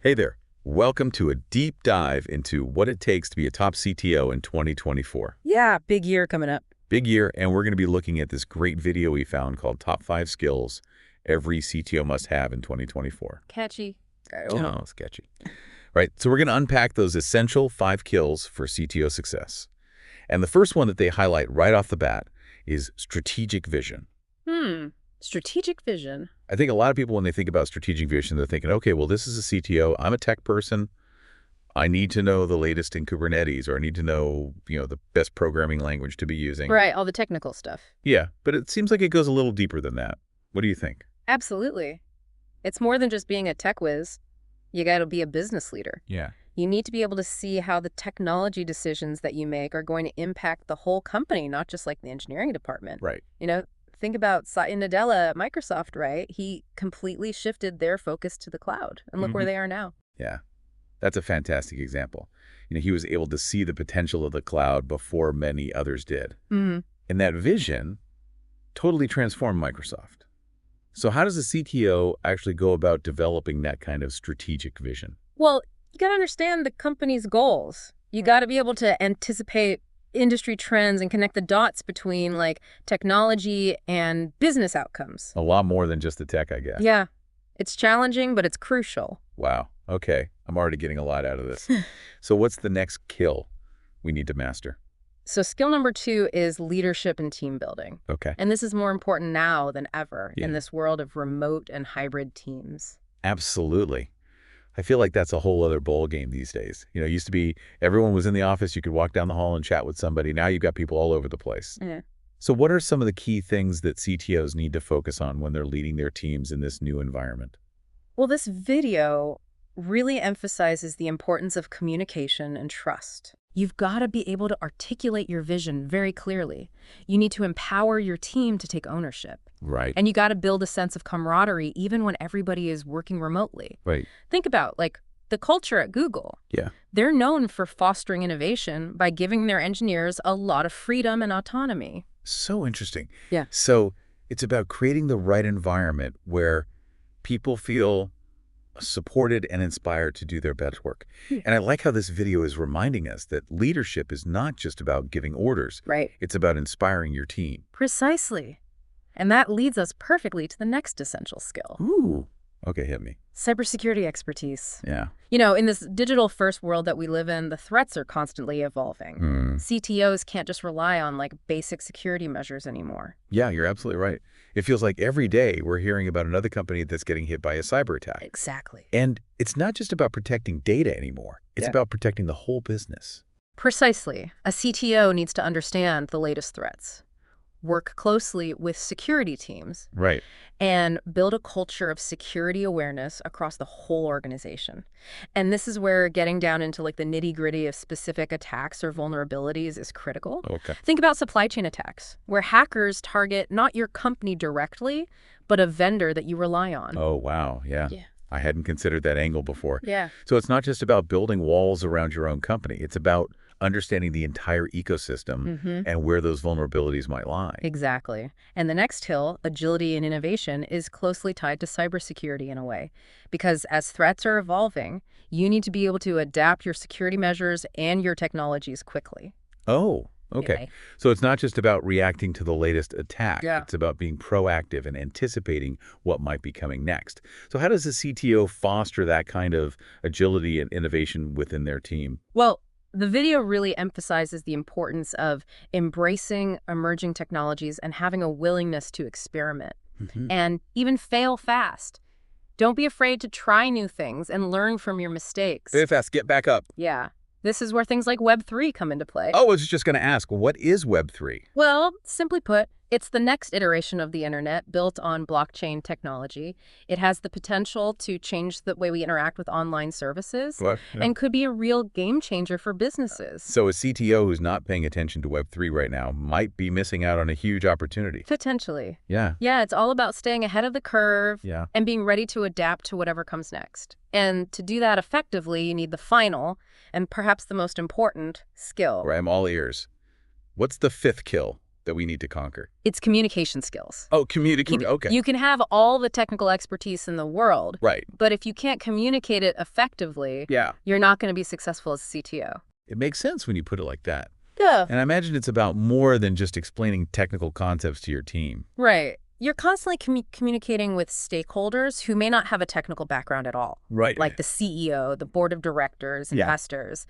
Hey there. Welcome to a deep dive into what it takes to be a top CTO in 2024. Yeah, big year coming up. Big year, and we're going to be looking at this great video we found called Top 5 Skills Every CTO Must Have in 2024. Catchy. Oh, sketchy. Right, so we're going to unpack those essential 5 skills for CTO success. And the first one that they highlight right off the bat is strategic vision. Strategic vision. I think a lot of people, when they think about strategic vision, they're thinking, okay, well, this is a CTO. I'm a tech person. I need to know the latest in Kubernetes, or I need to know, the best programming language to be using. Right, all the technical stuff. Yeah, but it seems like it goes a little deeper than that. What do you think? Absolutely. It's more than just being a tech whiz. You got to be a business leader. Yeah. You need to be able to see how the technology decisions that you make are going to impact the whole company, not just like the engineering department. Right. Think about Satya Nadella at Microsoft, right? He completely shifted their focus to the cloud, and look where they are now. Yeah, that's a fantastic example. He was able to see the potential of the cloud before many others did. And that vision totally transformed Microsoft. So how does a CTO actually go about developing that kind of strategic vision? Well, you got to understand the company's goals. You got to be able to anticipate industry trends and connect the dots between like technology and business outcomes. A lot more than just the tech, I guess. Yeah. It's challenging, but it's crucial. Wow. Okay. I'm already getting a lot out of this. So what's the next skill we need to master? So skill number 2 is leadership and team building. Okay. And this is more important now than ever Yeah. in this world of remote and hybrid teams. Absolutely. I feel like that's a whole other ball game these days. It used to be everyone was in the office, you could walk down the hall and chat with somebody. Now you've got people all over the place. Yeah. So what are some of the key things that CTOs need to focus on when they're leading their teams in this new environment? Well, this video really emphasizes the importance of communication and trust. You've got to be able to articulate your vision very clearly. You need to empower your team to take ownership. Right. And you got to build a sense of camaraderie even when everybody is working remotely. Right. Think about, the culture at Google. Yeah. They're known for fostering innovation by giving their engineers a lot of freedom and autonomy. So interesting. Yeah. So it's about creating the right environment where people feel supported and inspired to do their best work. Yeah. And I like how this video is reminding us that leadership is not just about giving orders. Right. It's about inspiring your team. Precisely. And that leads us perfectly to the next essential skill. Ooh. Okay, hit me. Cybersecurity expertise. Yeah. In this digital-first world that we live in, the threats are constantly evolving. CTOs can't just rely on, basic security measures anymore. Yeah, you're absolutely right. It feels like every day we're hearing about another company that's getting hit by a cyber attack. Exactly. And it's not just about protecting data anymore. It's about protecting the whole business. Precisely. A CTO needs to understand the latest threats, work closely with security teams, Right. and build a culture of security awareness across the whole organization. And this is where getting down into the nitty-gritty of specific attacks or vulnerabilities is critical. Okay. Think about supply chain attacks, where hackers target not your company directly, but a vendor that you rely on. Oh, wow. Yeah. I hadn't considered that angle before. Yeah. So it's not just about building walls around your own company. It's about understanding the entire ecosystem and where those vulnerabilities might lie. Exactly. And the next hill, agility and innovation, is closely tied to cybersecurity in a way. Because as threats are evolving, you need to be able to adapt your security measures and your technologies quickly. Oh, okay. So it's not just about reacting to the latest attack. Yeah. It's about being proactive and anticipating what might be coming next. So how does a CTO foster that kind of agility and innovation within their team? Well, the video really emphasizes the importance of embracing emerging technologies and having a willingness to experiment and even fail fast. Don't be afraid to try new things and learn from your mistakes. Very fast, get back up. Yeah. This is where things like Web3 come into play. Oh, I was just going to ask, what is Web3? Well, simply put, it's the next iteration of the internet built on blockchain technology. It has the potential to change the way we interact with online services and could be a real game changer for businesses. So a CTO who's not paying attention to Web3 right now might be missing out on a huge opportunity. Potentially. Yeah. Yeah, it's all about staying ahead of the curve and being ready to adapt to whatever comes next. And to do that effectively, you need the final and perhaps the most important skill. Right, I'm all ears. What's the 5th that we need to conquer? It's communication skills. Oh, communication. Okay. You can have all the technical expertise in the world, Right. but if you can't communicate it effectively, Yeah. you're not going to be successful as a CTO. It makes sense when you put it like that. Yeah. And I imagine it's about more than just explaining technical concepts to your team. Right. You're constantly communicating with stakeholders who may not have a technical background at all. Right. Like the CEO, the board of directors, Yeah. investors.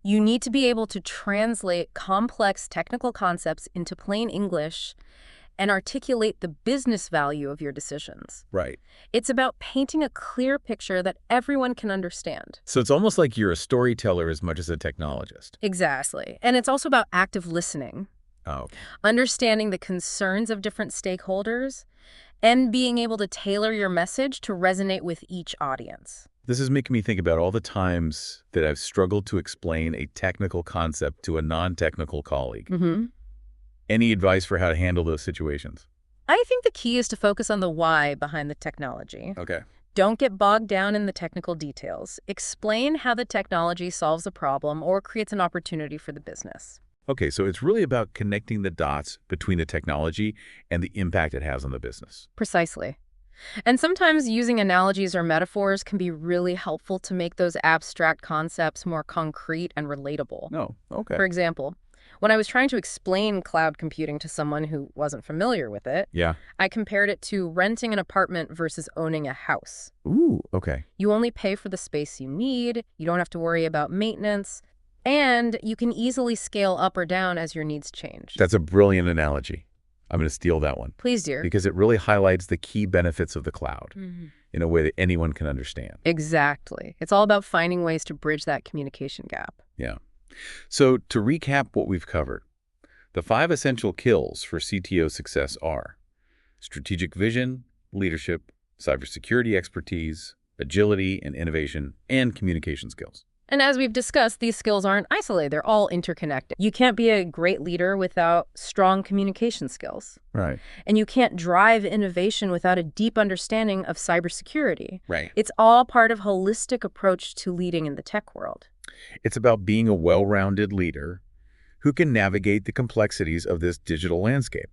You need to be able to translate complex technical concepts into plain English and articulate the business value of your decisions. Right. It's about painting a clear picture that everyone can understand. So it's almost like you're a storyteller as much as a technologist. Exactly. And it's also about active listening, Oh. understanding the concerns of different stakeholders, and being able to tailor your message to resonate with each audience. This is making me think about all the times that I've struggled to explain a technical concept to a non-technical colleague. Mm-hmm. Any advice for how to handle those situations? I think the key is to focus on the why behind the technology. Okay. Don't get bogged down in the technical details. Explain how the technology solves a problem or creates an opportunity for the business. Okay, so it's really about connecting the dots between the technology and the impact it has on the business. Precisely. And sometimes using analogies or metaphors can be really helpful to make those abstract concepts more concrete and relatable. No, okay. For example, when I was trying to explain cloud computing to someone who wasn't familiar with it, Yeah. I compared it to renting an apartment versus owning a house. Ooh, okay. You only pay for the space you need, you don't have to worry about maintenance, and you can easily scale up or down as your needs change. That's a brilliant analogy. I'm going to steal that one. Please, dear. Because it really highlights the key benefits of the cloud in a way that anyone can understand. Exactly. It's all about finding ways to bridge that communication gap. Yeah. So to recap what we've covered, the 5 essential kills for CTO success are strategic vision, leadership, cybersecurity expertise, agility and innovation, and communication skills. And as we've discussed, these skills aren't isolated. They're all interconnected. You can't be a great leader without strong communication skills. Right. And you can't drive innovation without a deep understanding of cybersecurity. Right. It's all part of a holistic approach to leading in the tech world. It's about being a well-rounded leader who can navigate the complexities of this digital landscape.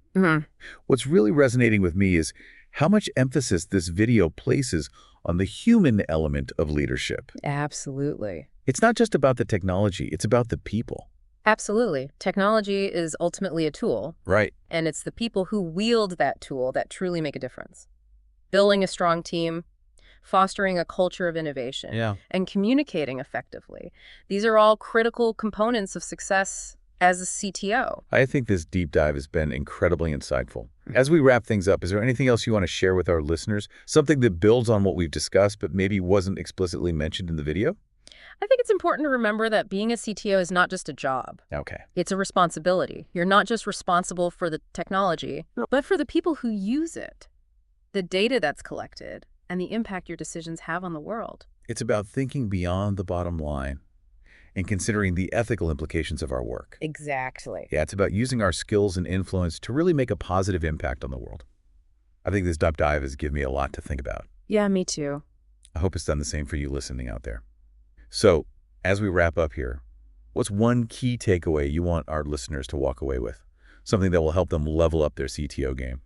What's really resonating with me is how much emphasis this video places on the human element of leadership. Absolutely. It's not just about the technology, it's about the people. Absolutely. Technology is ultimately a tool. Right. And it's the people who wield that tool that truly make a difference. Building a strong team, fostering a culture of innovation, and communicating effectively. These are all critical components of success as a CTO. I think this deep dive has been incredibly insightful. As we wrap things up, is there anything else you want to share with our listeners? Something that builds on what we've discussed but maybe wasn't explicitly mentioned in the video? I think it's important to remember that being a CTO is not just a job. Okay. It's a responsibility. You're not just responsible for the technology, but for the people who use it, the data that's collected, and the impact your decisions have on the world. It's about thinking beyond the bottom line and considering the ethical implications of our work. Exactly. Yeah, it's about using our skills and influence to really make a positive impact on the world. I think this deep dive has given me a lot to think about. Yeah, me too. I hope it's done the same for you listening out there. So, as we wrap up here, what's one key takeaway you want our listeners to walk away with? Something that will help them level up their CTO game.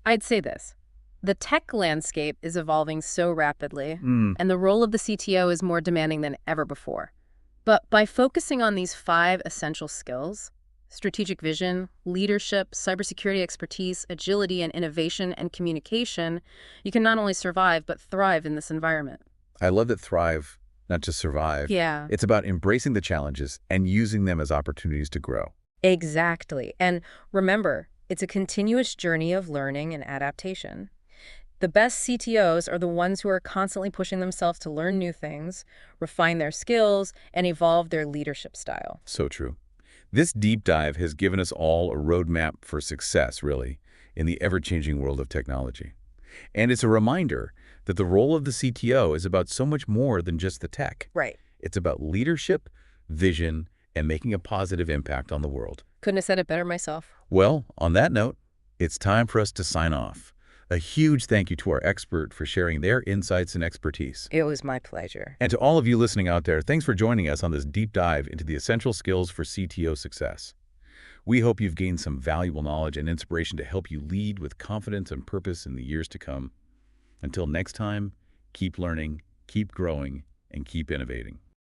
I'd say this. The tech landscape is evolving so rapidly, and the role of the CTO is more demanding than ever before. But by focusing on these 5 essential skills, strategic vision, leadership, cybersecurity expertise, agility and innovation, and communication, you can not only survive, but thrive in this environment. I love that thrive, not just survive. Yeah. It's about embracing the challenges and using them as opportunities to grow. Exactly. And remember, it's a continuous journey of learning and adaptation. The best CTOs are the ones who are constantly pushing themselves to learn new things, refine their skills, and evolve their leadership style. So true. This deep dive has given us all a roadmap for success, really, in the ever-changing world of technology. And it's a reminder that the role of the CTO is about so much more than just the tech. Right. It's about leadership, vision, and making a positive impact on the world. Couldn't have said it better myself. Well, on that note, it's time for us to sign off. A huge thank you to our expert for sharing their insights and expertise. It was my pleasure. And to all of you listening out there, thanks for joining us on this deep dive into the essential skills for CTO success. We hope you've gained some valuable knowledge and inspiration to help you lead with confidence and purpose in the years to come. Until next time, keep learning, keep growing, and keep innovating.